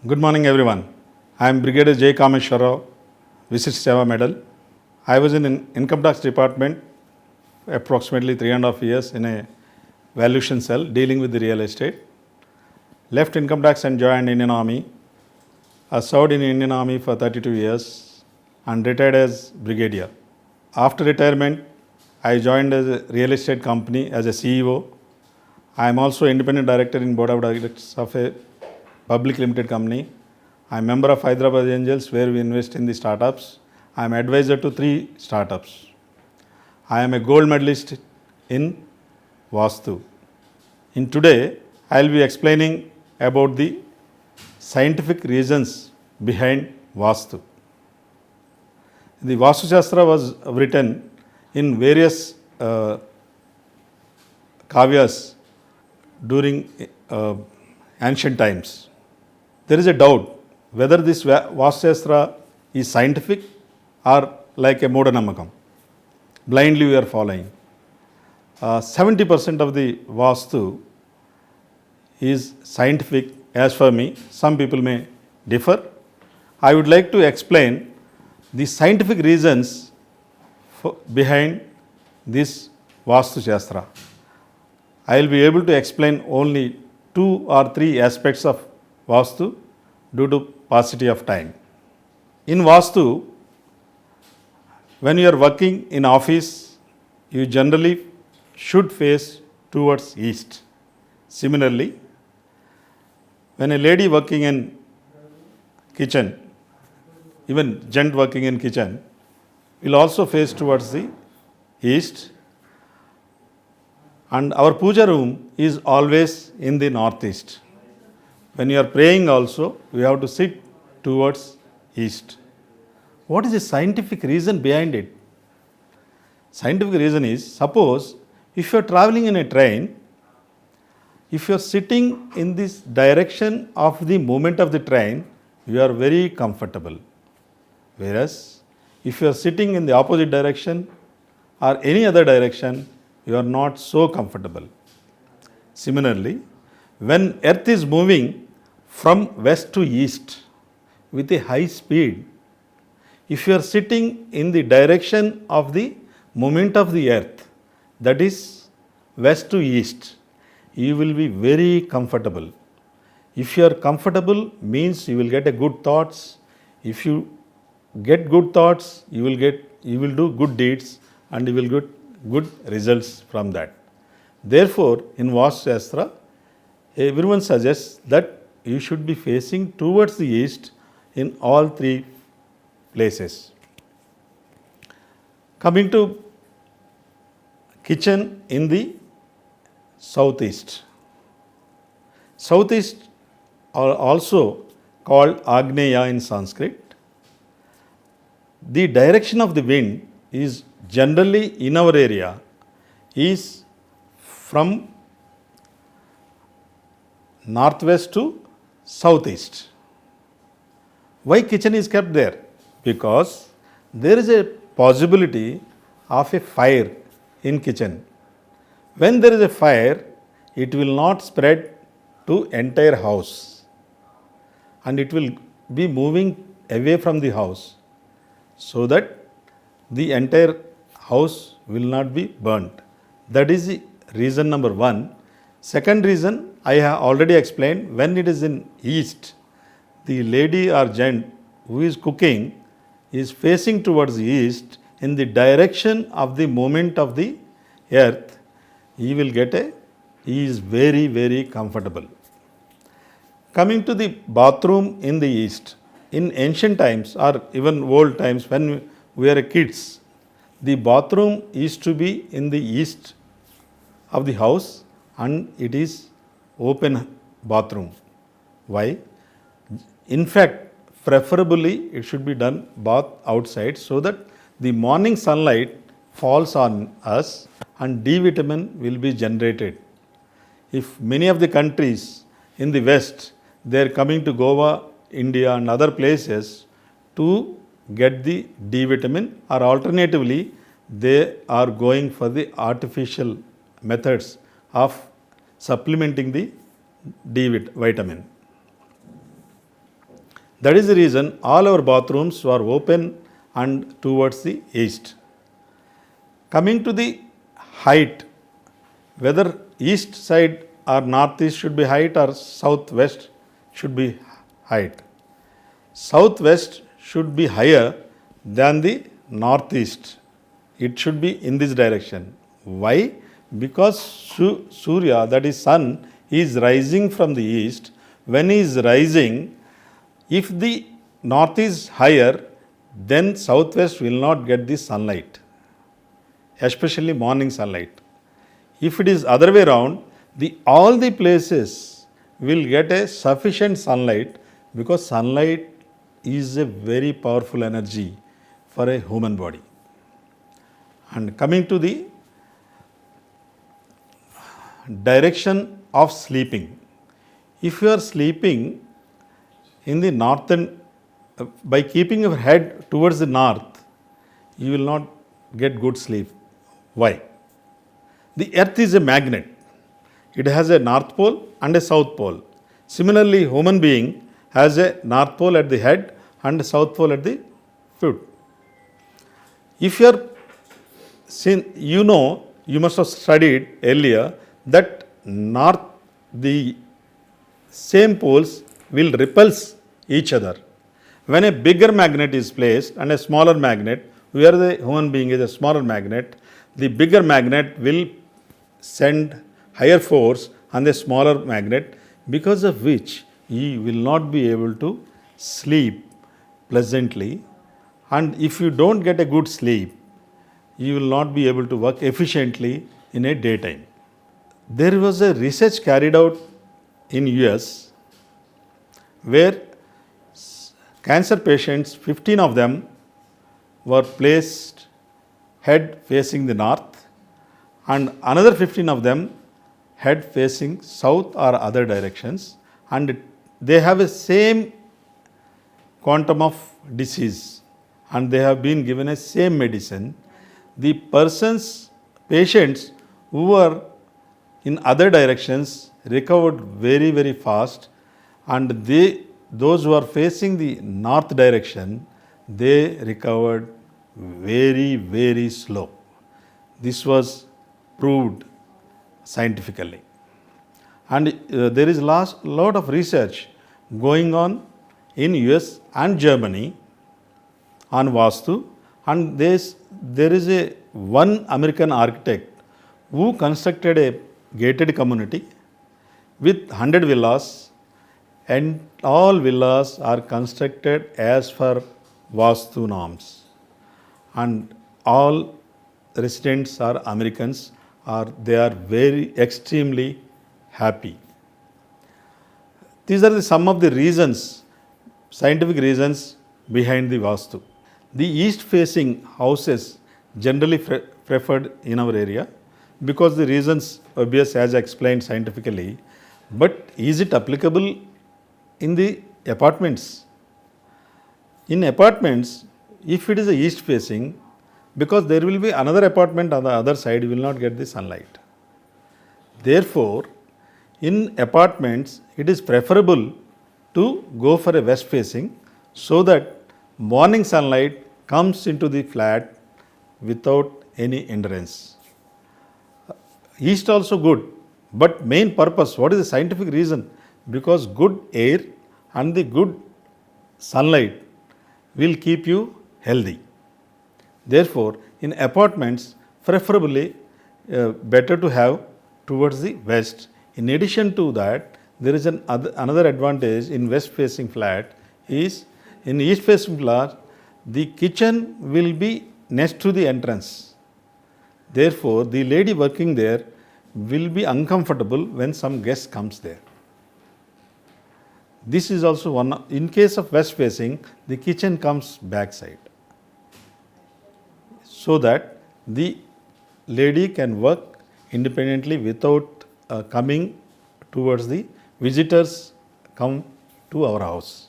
Good morning, everyone. I am Brigadier J. Kameshwarrao, Visit Seva Medal. I was in Income Tax Department approximately 3.5 years in a valuation cell dealing with the real estate. Left Income Tax and joined Indian Army. I served in Indian Army for 32 years and retired as Brigadier. After retirement, I joined as a real estate company as a CEO. I am also independent director in board of directors of a public limited company. I am member of Hyderabad Angels where we invest in the startups. I am advisor to 3 startups. I am a gold medalist in Vastu. In today, I will be explaining about the scientific reasons behind Vastu. The Vastu Shastra was written in various kavyas during ancient times. There is a doubt whether this Vastu Shastra is scientific or like a Modanamakam. Blindly we are following. 70% of the Vastu is scientific as for me. Some people may differ. I would like to explain the scientific reasons behind this Vastu Shastra. I will be able to explain only 2 or 3 aspects of Vastu due to paucity of time. In Vastu, when you are working in office, you generally should face towards east. Similarly, when a lady working in kitchen, even gent working in kitchen, will also face towards the east. And our puja room is always in the northeast. When you are praying also, we have to sit towards east. What is the scientific reason behind it? Scientific reason is, suppose if you are traveling in a train, if you are sitting in this direction of the movement of the train, you are very comfortable. Whereas, if you are sitting in the opposite direction or any other direction, you are not so comfortable. Similarly, when earth is moving from west to east with a high speed, if you are sitting in the direction of the movement of the earth, that is west to east, you will be very comfortable. If you are comfortable means you will get a good thoughts. If you get good thoughts, you will do good deeds and you will get good results from that. Therefore, in Vastu Shastra, everyone suggests that you should be facing towards the east in all 3 places. Coming to kitchen in the southeast. Southeast are also called Agneya in Sanskrit. The direction of the wind is generally in our area is from northwest to southeast. Why kitchen is kept there? Because there is a possibility of a fire in kitchen. When there is a fire, it will not spread to entire house and it will be moving away from the house so that the entire house will not be burnt. That is the reason number 1. Second reason, I have already explained, when it is in east, the lady or gent who is cooking is facing towards the east in the direction of the movement of the earth. He is very, very comfortable. Coming to the bathroom in the east, in ancient times or even old times when we were kids, the bathroom used to be in the east of the house and it is open bathroom. Why? In fact, preferably it should be done bath outside so that the morning sunlight falls on us and D vitamin will be generated. If many of the countries in the west, they are coming to Goa, India and other places to get the D vitamin, or alternatively they are going for the artificial methods of supplementing the D vitamin. That is the reason all our bathrooms are open and towards the east. Coming to the height, whether east side or northeast should be height or southwest should be height. Southwest should be higher than the northeast. It should be in this direction. Why? Because Surya, that is sun, is rising from the east. When he is rising, if the north is higher, then southwest will not get the sunlight, especially morning sunlight. If it is other way around, all the places will get a sufficient sunlight, because sunlight is a very powerful energy for a human body. And coming to the direction of sleeping, if you are sleeping in the northern, by keeping your head towards the north, you will not get good sleep. Why? The earth is a magnet. It has a north pole and a south pole. Similarly, human being has a north pole at the head and a south pole at the foot. If you are, you must have studied earlier that north, the same poles will repulse each other. When a bigger magnet is placed and a smaller magnet, where the human being is a smaller magnet, the bigger magnet will send higher force on the smaller magnet, because of which he will not be able to sleep pleasantly. And if you don't get a good sleep, you will not be able to work efficiently in a daytime. There was a research carried out in US where cancer patients, 15 of them, were placed head facing the north, and another 15 of them head facing south or other directions, and they have a same quantum of disease and they have been given a same medicine. The patients who were in other directions recovered very, very fast, and those who are facing the north direction, they recovered very, very slow. This was proved scientifically. And there is lot of research going on in US and Germany on Vastu, and there is one American architect who constructed a gated community with 100 villas, and all villas are constructed as per Vastu norms, and all residents are Americans, they are very extremely happy. These are some of the reasons, scientific reasons behind the Vastu. The east facing houses generally preferred in our area, because the reasons obvious as explained scientifically. But is it applicable in the apartments? In apartments, if it is a east facing, because there will be another apartment on the other side, you will not get the sunlight. Therefore, in apartments, it is preferable to go for a west facing, so that morning sunlight comes into the flat without any hindrance. East also good, but main purpose, what is the scientific reason? Because good air and the good sunlight will keep you healthy. Therefore, in apartments, preferably better to have towards the west. In addition to that, there is another advantage in west facing flat is, in east facing flat, the kitchen will be next to the entrance. Therefore, the lady working there will be uncomfortable when some guest comes there. This is also one. In case of west facing, the kitchen comes backside, so that the lady can work independently without coming towards the visitors come to our house.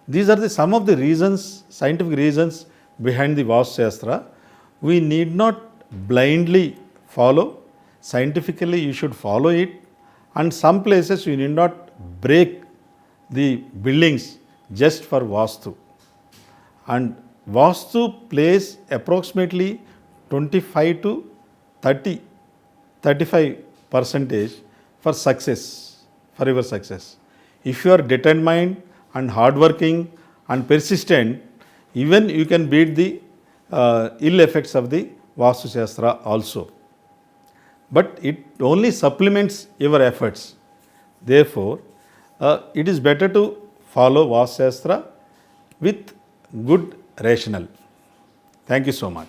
These are some of the reasons, scientific reasons behind the Vastu Shastra. We need not blindly follow. Scientifically, you should follow it, and some places you need not break the buildings just for Vastu. And Vastu plays approximately 25 to 30, 35 percentage for success, for your success. If you are determined and hardworking and persistent, even you can beat the ill effects of the Vastu Shastra also. But it only supplements your efforts. Therefore, it is better to follow Vastu Shastra with good rationale. Thank you so much.